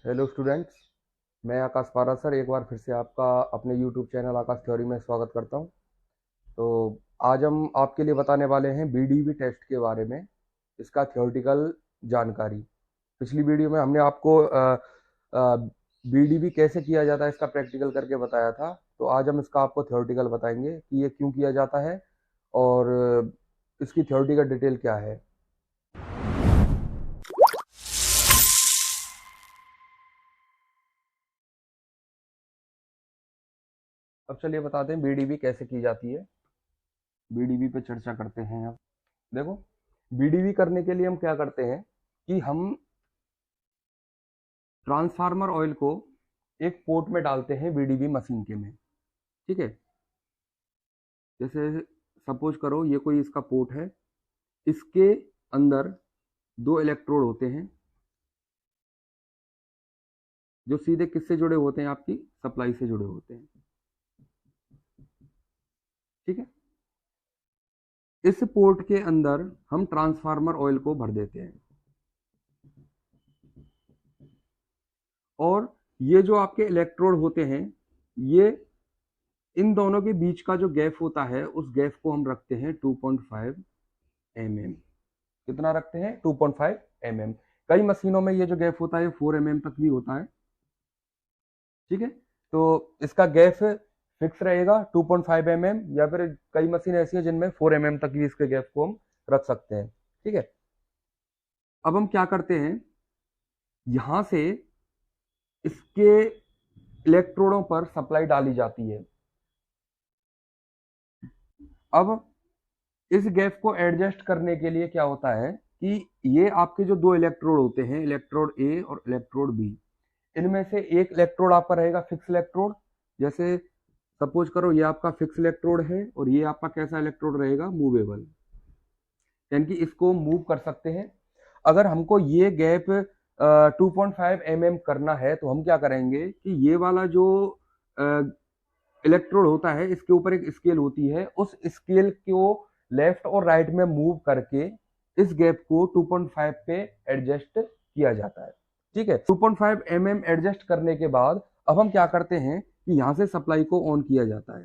Hello students, मैं आकाश पारा sir एक बार फिर से आपका अपने यूट्यूब चैनल आकाश थ्योरी में स्वागत करता हूं। तो आज हम आपके लिए बताने वाले हैं बीडीबी टेस्ट के बारे में, इसका थ्योरेटिकल जानकारी। पिछली वीडियो में हमने आपको बीडीबी कैसे किया जाता है इसका प्रैक्टिकल करके बताया था। तो आज हम इसका आपको थ्योरेटिकल बताएंगे कि ये क्यों किया जाता है और इसकी थ्योरेटिकल डिटेल क्या है। अब चलिए बताते हैं बीडीबी कैसे की जाती है। बीडीबी पे चर्चा करते हैं। अब देखो, बीडीबी करने के लिए हम क्या करते हैं कि हम ट्रांसफार्मर ऑयल को एक पोर्ट में डालते हैं बीडीबी मशीन के में। ठीक है, जैसे सपोज करो ये कोई इसका पोर्ट है, इसके अंदर दो इलेक्ट्रोड होते हैं जो सीधे किससे जुड़े होते हैं, आपकी सप्लाई से जुड़े होते हैं। ठीक है, इस पोर्ट के अंदर हम ट्रांसफार्मर ऑयल को भर देते हैं और ये जो आपके इलेक्ट्रोड होते हैं, ये इन दोनों के बीच का जो गैप होता है उस गैप को हम रखते हैं 2.5 mm। कितना रखते हैं? 2.5 mm। कई मशीनों में ये जो गैप होता है 4 mm तक भी होता है। ठीक है, तो इसका गैप फिक्स रहेगा 2.5 mm, या फिर कई मशीन ऐसी है जिनमें 4 mm तक भी इसके गैप को हम रख सकते हैं। ठीक है, अब हम क्या करते हैं, यहां से इसके इलेक्ट्रोडों पर सप्लाई डाली जाती है। अब इस गैप को एडजस्ट करने के लिए क्या होता है कि ये आपके जो दो इलेक्ट्रोड होते हैं, इलेक्ट्रोड ए और इलेक्ट्रोड बी, इनमें से एक इलेक्ट्रोड आपका रहेगा फिक्स इलेक्ट्रोड। जैसे सपोज करो ये आपका फिक्स इलेक्ट्रोड है और ये आपका कैसा इलेक्ट्रोड रहेगा? मूवेबल, यानी कि इसको मूव कर सकते हैं। अगर हमको ये गैप 2.5 mm करना है तो हम क्या करेंगे कि ये वाला जो इलेक्ट्रोड होता है इसके ऊपर एक स्केल होती है, उस स्केल को लेफ्ट और राइट में मूव करके इस गैप को 2.5 पे एडजस्ट किया जाता है। ठीक है, 2.5 mm एडजस्ट करने के बाद अब हम क्या करते हैं कि यहां से सप्लाई को ऑन किया जाता है।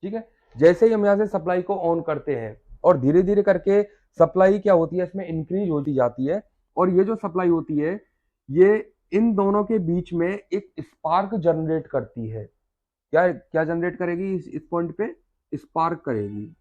ठीक है, जैसे ही हम यहां से सप्लाई को ऑन करते हैं और धीरे धीरे करके सप्लाई क्या होती है, इसमें इंक्रीज होती जाती है, और ये जो सप्लाई होती है ये इन दोनों के बीच में एक स्पार्क जनरेट करती है। क्या क्या जनरेट करेगी? इस पॉइंट पे स्पार्क करेगी।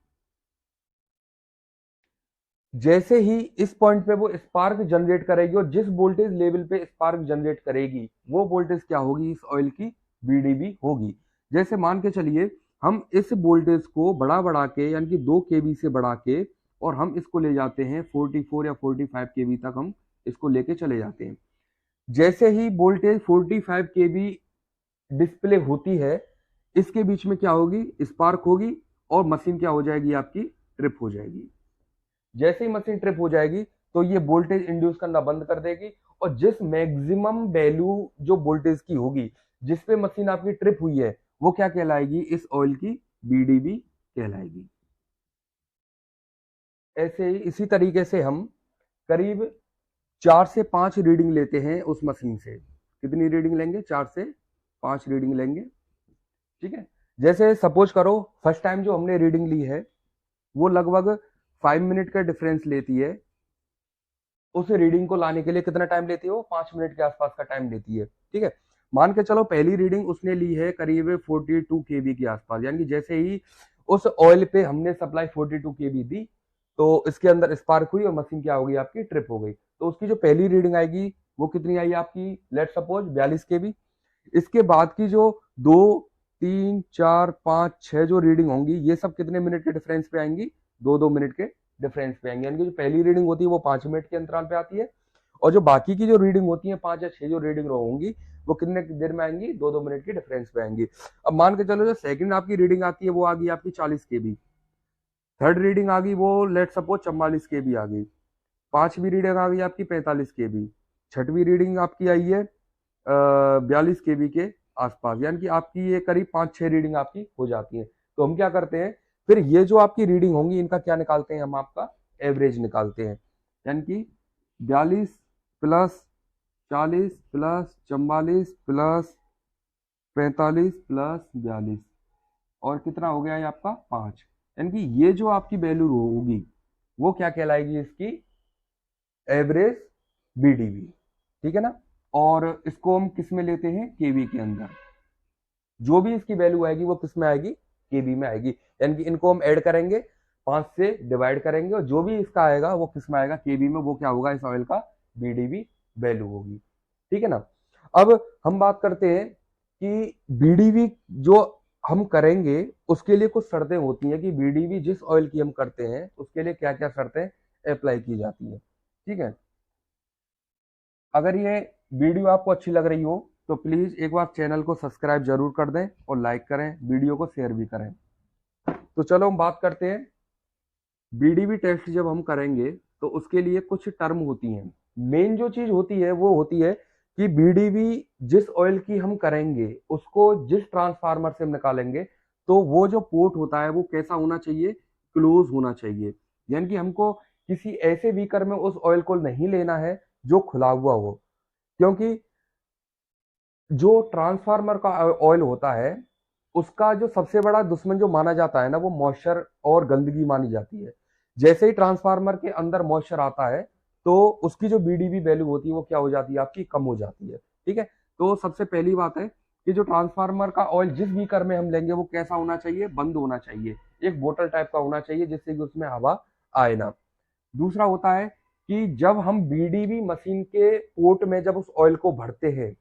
जैसे ही इस पॉइंट पे वो स्पार्क जनरेट करेगी और जिस वोल्टेज लेवल पे स्पार्क जनरेट करेगी वो वोल्टेज क्या होगी? इस ऑयल की बीडीबी होगी। जैसे मान के चलिए हम इस वोल्टेज को बढ़ा के, यानी कि 2 kV से बढ़ा के, और हम इसको ले जाते हैं 44 या 45 kV तक, हम इसको लेके चले जाते हैं। जैसे ही वोल्टेज 45 kV डिस्प्ले होती है, इसके बीच में क्या होगी? स्पार्क होगी और मशीन क्या हो जाएगी? आपकी ट्रिप हो जाएगी। जैसे ही मशीन ट्रिप हो जाएगी तो ये वोल्टेज इंड्यूस करना बंद कर देगी, और जिस मैक्सिमम वैल्यू जो वोल्टेज की होगी जिस पे मशीन आपकी ट्रिप हुई है वो क्या कहलाएगी? इस ऑयल की बीडीबी कहलाएगी। ऐसे ही इसी तरीके से हम करीब 4 से 5 रीडिंग लेते हैं उस मशीन से। कितनी रीडिंग लेंगे? 4 से 5 रीडिंग लेंगे। ठीक है, जैसे सपोज करो फर्स्ट टाइम जो हमने रीडिंग ली है वो लगभग 5 मिनट का डिफरेंस लेती है। उस रीडिंग को लाने के लिए कितना टाइम लेती है? वो 5 मिनट के आसपास का टाइम लेती है। ठीक है, मान के चलो पहली रीडिंग उसने ली है करीब 42 kV के आसपास, यानी कि जैसे ही उस ऑयल पे हमने सप्लाई 42 kV दी तो इसके अंदर स्पार्क हुई और मशीन क्या हो गई? आपकी ट्रिप हो गई। तो उसकी जो पहली रीडिंग आएगी वो कितनी आई आपकी? Let suppose 42 kV। इसके बाद की जो 2, 3, 4, 5, 6 जो रीडिंग होंगी ये सब कितने मिनट के डिफरेंस पे आएंगी? 2-2 मिनट के डिफरेंस पे आएंगे। यानी कि जो पहली रीडिंग होती है वो 5 मिनट के अंतराल पे आती है, और जो बाकी की जो रीडिंग होती है 5 या 6 जो रीडिंग होंगी वो कितने देर में आएंगी? 2-2 मिनट के डिफरेंस पे आएंगी। अब मान के चलो जो सेकंड आपकी रीडिंग आती है वो आ गई आपकी 40 kV। थर्ड रीडिंग आ गई वो लेट सपोज 44 kV आ गई। पांचवी रीडिंग आ गई आपकी 45 kV। छठवीं रीडिंग आपकी आई है 42 kV के आसपास, यानी कि आपकी ये करीब 5-6 रीडिंग आपकी हो जाती है। तो हम क्या करते हैं, फिर ये जो आपकी रीडिंग होंगी इनका क्या निकालते हैं? हम आपका एवरेज निकालते हैं, यानी कि 42 प्लस 40 प्लस 44 प्लस 45 प्लस 42 और कितना हो गया ये आपका 5। यानी कि ये जो आपकी वैल्यू होगी वो क्या कहलाएगी, इसकी एवरेज बीडीवी। ठीक है ना। और इसको हम किस में लेते हैं, केवी के अंदर। जो भी इसकी वैल्यू आएगी वो किस में आएगी, केवी में आएगी। यानी कि इनको हम ऐड करेंगे, 5 से डिवाइड करेंगे, और जो भी इसका आएगा वो किस में आएगा, केवी में। वो क्या होगा, इस ऑयल का बीडीवी वैल्यू होगी। ठीक है ना। अब हम बात करते हैं कि बीडीवी जो हम करेंगे उसके लिए कुछ शर्तें होती हैं कि बीडीवी जिस ऑयल की हम करते हैं उसके लिए क्या क्या शर्तें अप्लाई की जाती है। ठीक है। अगर ये वीडियो आपको अच्छी लग रही हो तो प्लीज एक बार चैनल को सब्सक्राइब जरूर कर दें और लाइक करें, वीडियो को शेयर भी करें। तो चलो हम बात करते हैं, बीडीवी टेस्ट जब हम करेंगे तो उसके लिए कुछ टर्म होती हैं। मेन जो चीज होती है वो होती है कि बीडीवी जिस ऑयल की हम करेंगे उसको जिस ट्रांसफार्मर से हम निकालेंगे तो वो जो पोर्ट होता है वो कैसा होना चाहिए, क्लोज होना चाहिए। यानी कि हमको किसी ऐसे बीकर में उस ऑयल को नहीं लेना है जो खुला हुआ हो, क्योंकि जो ट्रांसफार्मर का ऑयल होता है उसका जो सबसे बड़ा दुश्मन जो माना जाता है ना, वो मॉइस्चर और गंदगी मानी जाती है। जैसे ही ट्रांसफार्मर के अंदर मॉइस्चर आता है तो उसकी जो बीडीवी वैल्यू होती है वो क्या हो जाती है, आपकी कम हो जाती है। ठीक है। तो सबसे पहली बात है कि जो ट्रांसफार्मर का ऑयल जिस बीकर में हम लेंगे वो कैसा होना चाहिए, बंद होना चाहिए, एक बोतल टाइप का होना चाहिए जिससे कि उसमें हवा आए ना। दूसरा होता है कि जब हम बीडीवी मशीन के पोर्ट में जब उस ऑयल को भरते हैं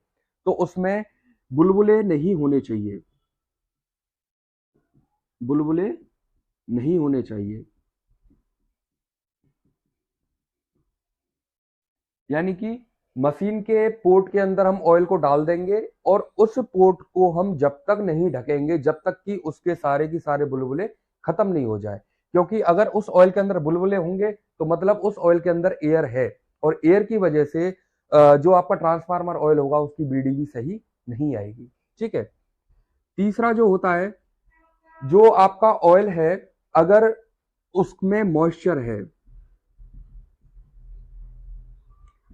तो उसमें बुलबुले नहीं होने चाहिए, बुलबुले नहीं होने चाहिए। यानी कि मशीन के पोर्ट के अंदर हम ऑयल को डाल देंगे और उस पोर्ट को हम जब तक नहीं ढकेंगे जब तक कि उसके सारे की सारे बुलबुले खत्म नहीं हो जाए। क्योंकि अगर उस ऑयल के अंदर बुलबुले होंगे तो मतलब उस ऑयल के अंदर एयर है, और एयर की वजह से जो आपका ट्रांसफार्मर ऑयल होगा उसकी बीडीवी सही नहीं आएगी। ठीक है। तीसरा जो होता है, जो आपका ऑयल है अगर उसमें मॉइस्चर है,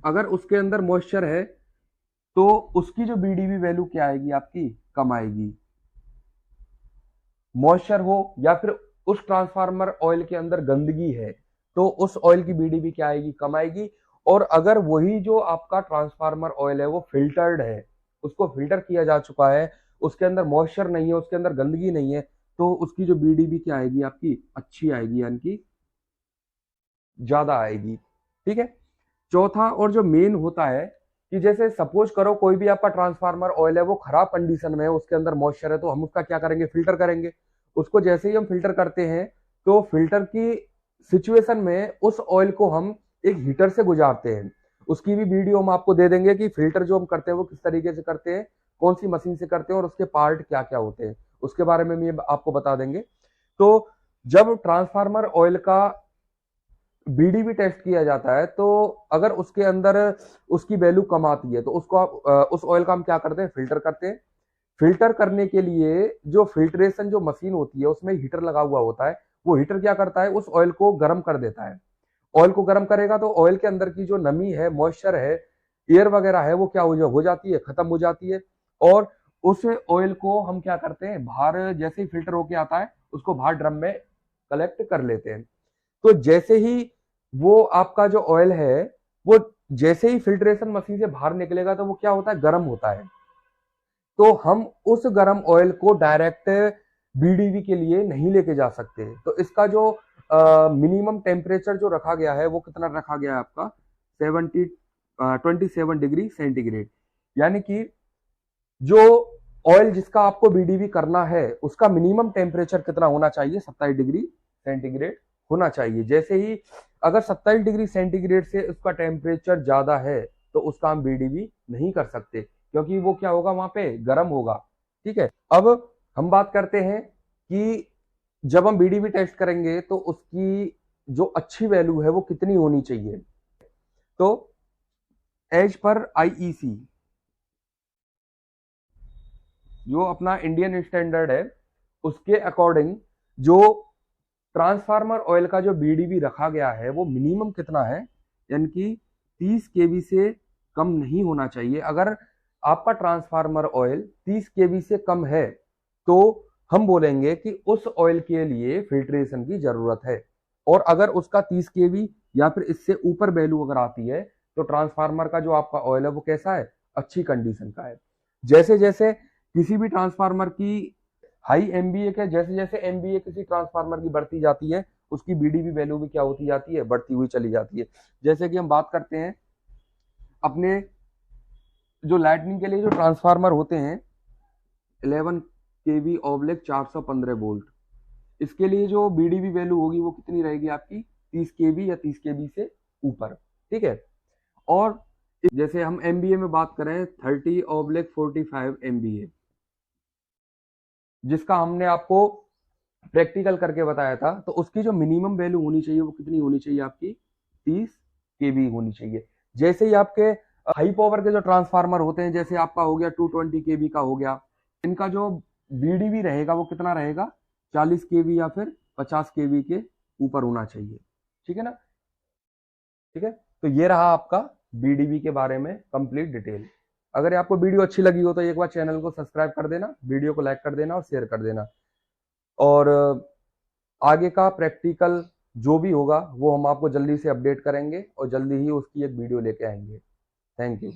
अगर उसके अंदर मॉइस्चर है तो उसकी जो बीडीवी वैल्यू क्या आएगी, आपकी कम आएगी। मॉइस्चर हो या फिर उस ट्रांसफार्मर ऑयल के अंदर गंदगी है तो उस ऑयल की बीडीवी क्या आएगी, कम आएगी। और अगर वही जो आपका ट्रांसफार्मर ऑयल है वो फिल्टर्ड है, उसको फिल्टर किया जा चुका है, उसके अंदर मॉइस्चर नहीं है, उसके अंदर गंदगी नहीं है, तो उसकी जो बीडीवी क्या आएगी, आपकी अच्छी आएगी, यानी कि ज्यादा आएगी। ठीक है। चौथा और जो मेन होता है कि जैसे सपोज करो कोई भी आपका ट्रांसफार्मर ऑयल है वो खराब कंडीशन में है, उसके अंदर मॉइस्चर है, तो हम उसका क्या करेंगे, फिल्टर करेंगे। उसको जैसे ही हम फिल्टर करते हैं तो फिल्टर की सिचुएशन में उस ऑयल को हम एक हीटर से गुजारते हैं। उसकी भी वीडियो हम आपको दे देंगे कि फिल्टर जो हम करते हैं वो किस तरीके से करते हैं, कौन सी मशीन से करते हैं और उसके पार्ट क्या क्या होते हैं, उसके बारे में भी आपको बता देंगे। तो जब ट्रांसफार्मर ऑयल का बीडीवी टेस्ट किया जाता है तो अगर उसके अंदर उसकी वैल्यू कम आती है तो उसको उस ऑयल का हम क्या करते हैं, फिल्टर करते हैं। फिल्टर करने के लिए जो फिल्ट्रेशन जो मशीन होती है उसमें हीटर लगा हुआ होता है, वो हीटर क्या करता है, उस ऑयल को गर्म कर देता है। ऑयल को गर्म करेगा तो ऑयल के अंदर की जो नमी है, मॉइस्चर है, एयर वगैरह है, वो क्या हो जाती है, खत्म हो जाती है। और उस ऑयल को हम क्या करते हैं, बाहर जैसे ही फिल्टर होके आता है उसको बाहर ड्रम में कलेक्ट कर लेते हैं। तो जैसे ही वो आपका जो ऑयल है वो जैसे ही फिल्ट्रेशन मशीन से बाहर निकलेगा तो वो क्या होता है, गर्म होता है। तो हम उस गर्म ऑयल को डायरेक्ट बीडीवी के लिए नहीं लेके जा सकते। तो इसका जो मिनिमम टेम्परेचर जो रखा गया है वो कितना रखा गया है आपका, 27 डिग्री सेंटीग्रेड। यानी कि जो ऑयल जिसका आपको बीडीवी करना है उसका मिनिमम टेम्परेचर कितना होना चाहिए, 27 डिग्री सेंटीग्रेड होना चाहिए। जैसे ही अगर 27 डिग्री सेंटीग्रेड से उसका टेम्परेचर ज्यादा है तो उसका हम बीडीवी नहीं कर सकते, क्योंकि वो क्या होगा, वहां पे गर्म होगा। ठीक है। अब हम बात करते हैं कि जब हम बीडीवी टेस्ट करेंगे तो उसकी जो अच्छी वैल्यू है वो कितनी होनी चाहिए। तो एज पर आईईसी जो अपना इंडियन स्टैंडर्ड है उसके अकॉर्डिंग जो ट्रांसफार्मर ऑयल का जो बीडीवी रखा गया है वो मिनिमम कितना है, यानी कि 30 केवी से कम नहीं होना चाहिए। अगर आपका ट्रांसफार्मर ऑयल 30 केवी से कम है तो हम बोलेंगे कि उस ऑयल के लिए फिल्ट्रेशन की जरूरत है। और अगर उसका 30 केवी या फिर इससे ऊपर वैल्यू अगर आती है तो ट्रांसफार्मर का जो आपका ऑयल है वो कैसा है, अच्छी कंडीशन का है। जैसे जैसे किसी भी ट्रांसफार्मर की हाई एमबीए के जैसे जैसे एमबीए किसी ट्रांसफार्मर की बढ़ती जाती है, उसकी बीडीबी वैल्यू भी क्या होती जाती है, बढ़ती हुई चली जाती है। जैसे कि हम बात करते हैं अपने जो लाइटनिंग के लिए जो ट्रांसफार्मर होते हैं 11 केवी ऑब्लिक 415 वोल्ट, इसके लिए जो बीडीबी वैल्यू होगी वो कितनी रहेगी आपकी, 30 केवी या 30 केवी से ऊपर। ठीक है। और जैसे हम एमबीए में बात करें 30/45 एमबीए, जिसका हमने आपको प्रैक्टिकल करके बताया था, तो उसकी जो मिनिमम वैल्यू होनी चाहिए वो कितनी होनी चाहिए आपकी, 30 केवी होनी चाहिए। जैसे ही आपके हाई पावर के जो ट्रांसफार्मर होते हैं, जैसे आपका हो गया 220 केवी का हो गया, इनका जो बीडीबी रहेगा वो कितना रहेगा, 40 केवी या फिर 50 केवी के ऊपर होना चाहिए। ठीक है ना। ठीक है, तो ये रहा आपका बीडीबी के बारे में कंप्लीट डिटेल। अगर आपको वीडियो अच्छी लगी हो तो एक बार चैनल को सब्सक्राइब कर देना, वीडियो को लाइक कर देना और शेयर कर देना। और आगे का प्रैक्टिकल जो भी होगा वो हम आपको जल्दी से अपडेट करेंगे और जल्दी ही उसकी एक वीडियो लेके आएंगे। Thank you.